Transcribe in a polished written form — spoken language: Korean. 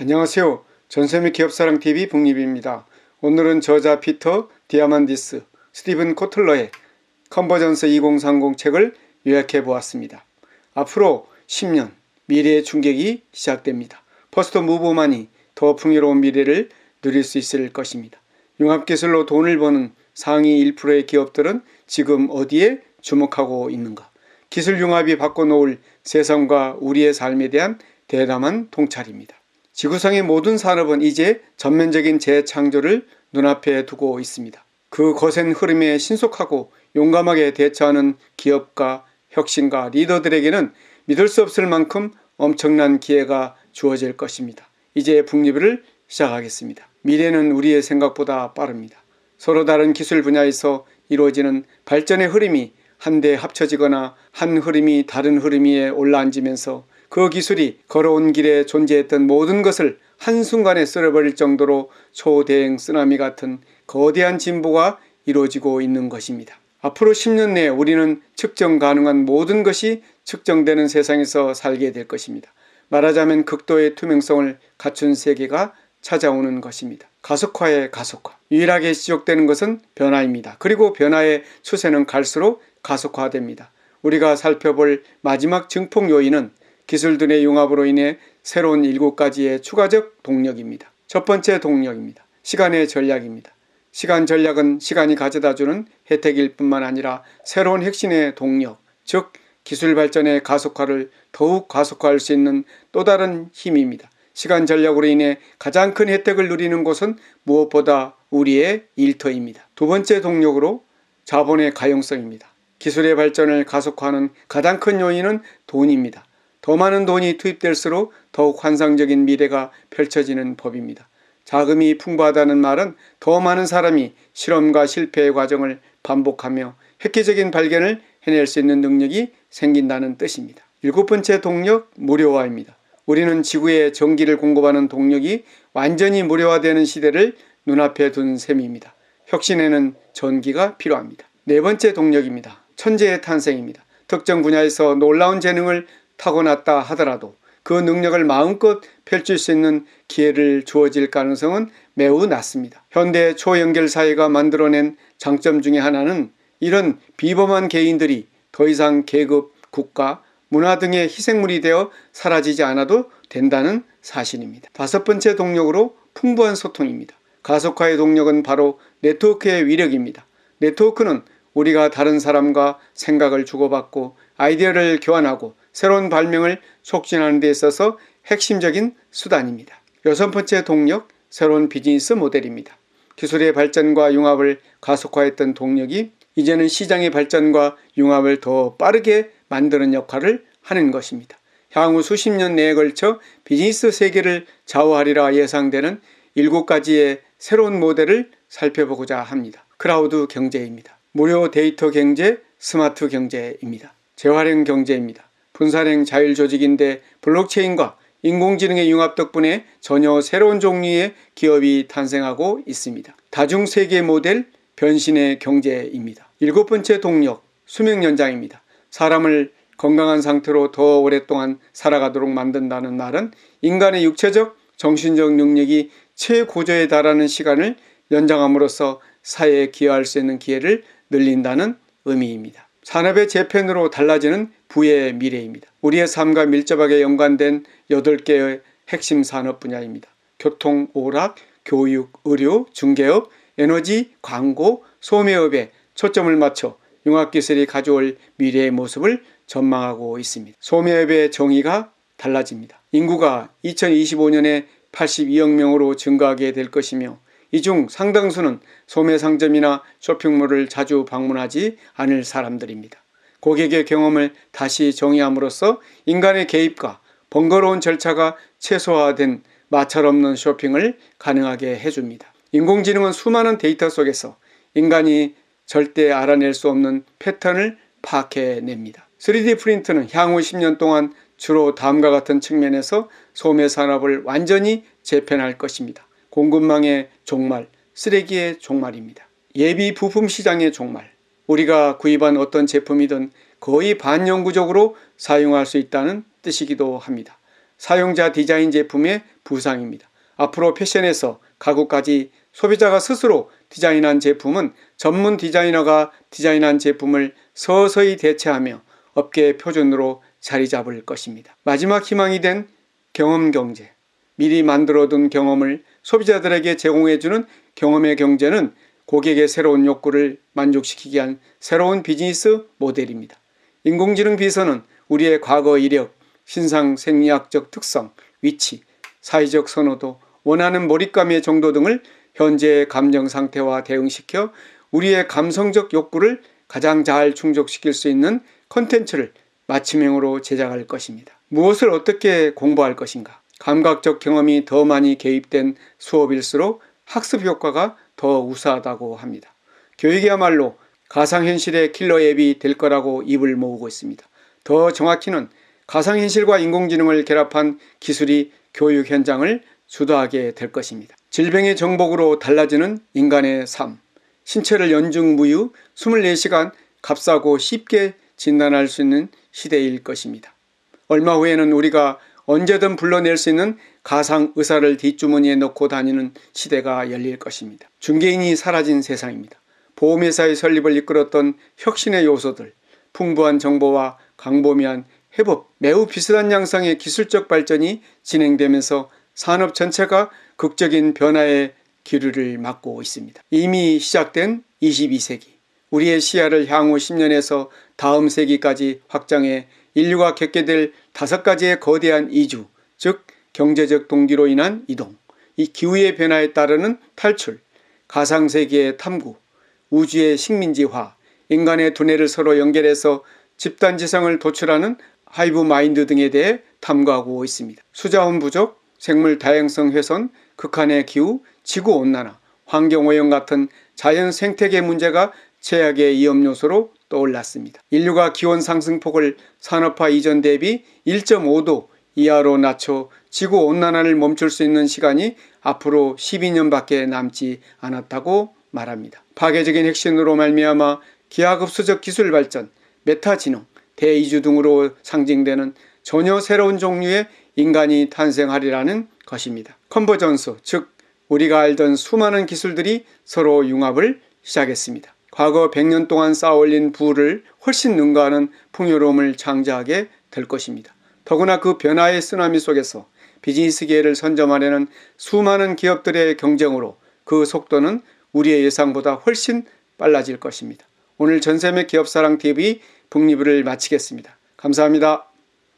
안녕하세요. 전세미 기업사랑TV 북립입니다. 오늘은 저자 피터 디아만디스, 스티븐 코틀러의 컨버전스 2030 책을 요약해 보았습니다. 앞으로 10년 미래의 충격이 시작됩니다. 포스트 무브만이 더 풍요로운 미래를 누릴 수 있을 것입니다. 융합기술로 돈을 버는 상위 1%의 기업들은 지금 어디에 주목하고 있는가? 기술 융합이 바꿔놓을 세상과 우리의 삶에 대한 대담한 통찰입니다. 지구상의 모든 산업은 이제 전면적인 재창조를 눈앞에 두고 있습니다. 그 거센 흐름에 신속하고 용감하게 대처하는 기업가, 혁신가, 리더들에게는 믿을 수 없을 만큼 엄청난 기회가 주어질 것입니다. 이제 북리뷰를 시작하겠습니다. 미래는 우리의 생각보다 빠릅니다. 서로 다른 기술 분야에서 이루어지는 발전의 흐름이 한데 합쳐지거나 한 흐름이 다른 흐름 위에 올라앉으면서 그 기술이 걸어온 길에 존재했던 모든 것을 한순간에 쓸어버릴 정도로 초대형 쓰나미 같은 거대한 진보가 이루어지고 있는 것입니다. 앞으로 10년 내에 우리는 측정 가능한 모든 것이 측정되는 세상에서 살게 될 것입니다. 말하자면 극도의 투명성을 갖춘 세계가 찾아오는 것입니다. 가속화의 가속화. 유일하게 지속되는 것은 변화입니다. 그리고 변화의 추세는 갈수록 가속화됩니다. 우리가 살펴볼 마지막 증폭 요인은 기술들의 융합으로 인해 새로운 7가지의 추가적 동력입니다. 첫 번째 동력입니다. 시간의 전략입니다. 시간 전략은 시간이 가져다주는 혜택일 뿐만 아니라 새로운 핵심의 동력, 즉 기술 발전의 가속화를 더욱 가속화할 수 있는 또 다른 힘입니다. 시간 전략으로 인해 가장 큰 혜택을 누리는 곳은 무엇보다 우리의 일터입니다. 두 번째 동력으로 자본의 가용성입니다. 기술의 발전을 가속화하는 가장 큰 요인은 돈입니다. 더 많은 돈이 투입될수록 더욱 환상적인 미래가 펼쳐지는 법입니다. 자금이 풍부하다는 말은 더 많은 사람이 실험과 실패의 과정을 반복하며 획기적인 발견을 해낼 수 있는 능력이 생긴다는 뜻입니다. 7번째 동력, 무료화입니다. 우리는 지구에 전기를 공급하는 동력이 완전히 무료화되는 시대를 눈앞에 둔 셈입니다. 혁신에는 전기가 필요합니다. 4번째 동력입니다. 천재의 탄생입니다. 특정 분야에서 놀라운 재능을 타고났다 하더라도 그 능력을 마음껏 펼칠 수 있는 기회를 주어질 가능성은 매우 낮습니다. 현대 초연결 사회가 만들어낸 장점 중에 하나는 이런 비범한 개인들이 더 이상 계급, 국가, 문화 등의 희생물이 되어 사라지지 않아도 된다는 사실입니다. 5번째 동력으로 풍부한 소통입니다. 가속화의 동력은 바로 네트워크의 위력입니다. 네트워크는 우리가 다른 사람과 생각을 주고받고 아이디어를 교환하고 새로운 발명을 촉진하는 데 있어서 핵심적인 수단입니다. 6번째 동력, 새로운 비즈니스 모델입니다. 기술의 발전과 융합을 가속화했던 동력이 이제는 시장의 발전과 융합을 더 빠르게 만드는 역할을 하는 것입니다. 향후 수십 년 내에 걸쳐 비즈니스 세계를 좌우하리라 예상되는 7가지의 새로운 모델을 살펴보고자 합니다. 클라우드 경제입니다. 무료 데이터 경제, 스마트 경제입니다. 재활용 경제입니다. 분산형 자율조직인데 블록체인과 인공지능의 융합 덕분에 전혀 새로운 종류의 기업이 탄생하고 있습니다. 다중세계 모델, 변신의 경제입니다. 7번째 동력, 수명 연장입니다. 사람을 건강한 상태로 더 오랫동안 살아가도록 만든다는 말은 인간의 육체적, 정신적 능력이 최고조에 달하는 시간을 연장함으로써 사회에 기여할 수 있는 기회를 늘린다는 의미입니다. 산업의 재편으로 달라지는 부의 미래입니다. 우리의 삶과 밀접하게 연관된 8개의 핵심 산업 분야입니다. 교통, 오락, 교육, 의료, 중개업, 에너지, 광고, 소매업에 초점을 맞춰 융합기술이 가져올 미래의 모습을 전망하고 있습니다. 소매업의 정의가 달라집니다. 인구가 2025년에 82억 명으로 증가하게 될 것이며 이 중 상당수는 소매상점이나 쇼핑몰을 자주 방문하지 않을 사람들입니다. 고객의 경험을 다시 정의함으로써 인간의 개입과 번거로운 절차가 최소화된 마찰 없는 쇼핑을 가능하게 해줍니다. 인공지능은 수많은 데이터 속에서 인간이 절대 알아낼 수 없는 패턴을 파악해냅니다. 3D 프린터는 향후 10년 동안 주로 다음과 같은 측면에서 소매 산업을 완전히 재편할 것입니다. 공급망의 종말, 쓰레기의 종말입니다. 예비 부품 시장의 종말, 우리가 구입한 어떤 제품이든 거의 반영구적으로 사용할 수 있다는 뜻이기도 합니다. 사용자 디자인 제품의 부상입니다. 앞으로 패션에서 가구까지 소비자가 스스로 디자인한 제품은 전문 디자이너가 디자인한 제품을 서서히 대체하며 업계 표준으로 자리 잡을 것입니다. 마지막 희망이 된 경험 경제. 미리 만들어둔 경험을 소비자들에게 제공해주는 경험의 경제는 고객의 새로운 욕구를 만족시키기 위한 새로운 비즈니스 모델입니다. 인공지능 비서는 우리의 과거 이력, 신상 생리학적 특성, 위치, 사회적 선호도, 원하는 몰입감의 정도 등을 현재의 감정 상태와 대응시켜 우리의 감성적 욕구를 가장 잘 충족시킬 수 있는 콘텐츠를 맞춤형으로 제작할 것입니다. 무엇을 어떻게 공부할 것인가? 감각적 경험이 더 많이 개입된 수업일수록 학습 효과가 더 우수하다고 합니다. 교육이야말로 가상현실의 킬러 앱이 될 거라고 입을 모으고 있습니다. 더 정확히는 가상현실과 인공지능을 결합한 기술이 교육 현장을 주도하게 될 것입니다. 질병의 정복으로 달라지는 인간의 삶. 신체를 연중무휴 24시간 값싸고 쉽게 진단할 수 있는 시대일 것입니다. 얼마 후에는 우리가 언제든 불러낼 수 있는 가상 의사를 뒷주머니에 넣고 다니는 시대가 열릴 것입니다. 중개인이 사라진 세상입니다. 보험회사의 설립을 이끌었던 혁신의 요소들, 풍부한 정보와 광범위한 해법, 매우 비슷한 양상의 기술적 발전이 진행되면서 산업 전체가 극적인 변화의 기류를 맞고 있습니다. 이미 시작된 22세기, 우리의 시야를 향후 10년에서 다음 세기까지 확장해 인류가 겪게 될 5가지의 거대한 이주, 즉 경제적 동기로 인한 이동, 이 기후의 변화에 따르는 탈출, 가상세계의 탐구, 우주의 식민지화, 인간의 두뇌를 서로 연결해서 집단지성을 도출하는 하이브 마인드 등에 대해 탐구하고 있습니다. 수자원 부족, 생물 다양성 훼손, 극한의 기후, 지구온난화, 환경오염 같은 자연 생태계 문제가 최악의 위험 요소로 떠올랐습니다. 인류가 기온 상승폭을 산업화 이전 대비 1.5도 이하로 낮춰 지구온난화를 멈출 수 있는 시간이 앞으로 12년밖에 남지 않았다고 말합니다. 파괴적인 핵심으로 말미암아 기하급수적 기술 발전, 메타지능, 대이주 등으로 상징되는 전혀 새로운 종류의 인간이 탄생하리라는 것입니다. 컨버전스, 즉 우리가 알던 수많은 기술들이 서로 융합을 시작했습니다. 과거 100년 동안 쌓아올린 부를 훨씬 능가하는 풍요로움을 창조하게 될 것입니다. 더구나 그 변화의 쓰나미 속에서 비즈니스계를 선점하려는 수많은 기업들의 경쟁으로 그 속도는 우리의 예상보다 훨씬 빨라질 것입니다. 오늘 전샘의 기업사랑TV 북리뷰를 마치겠습니다. 감사합니다.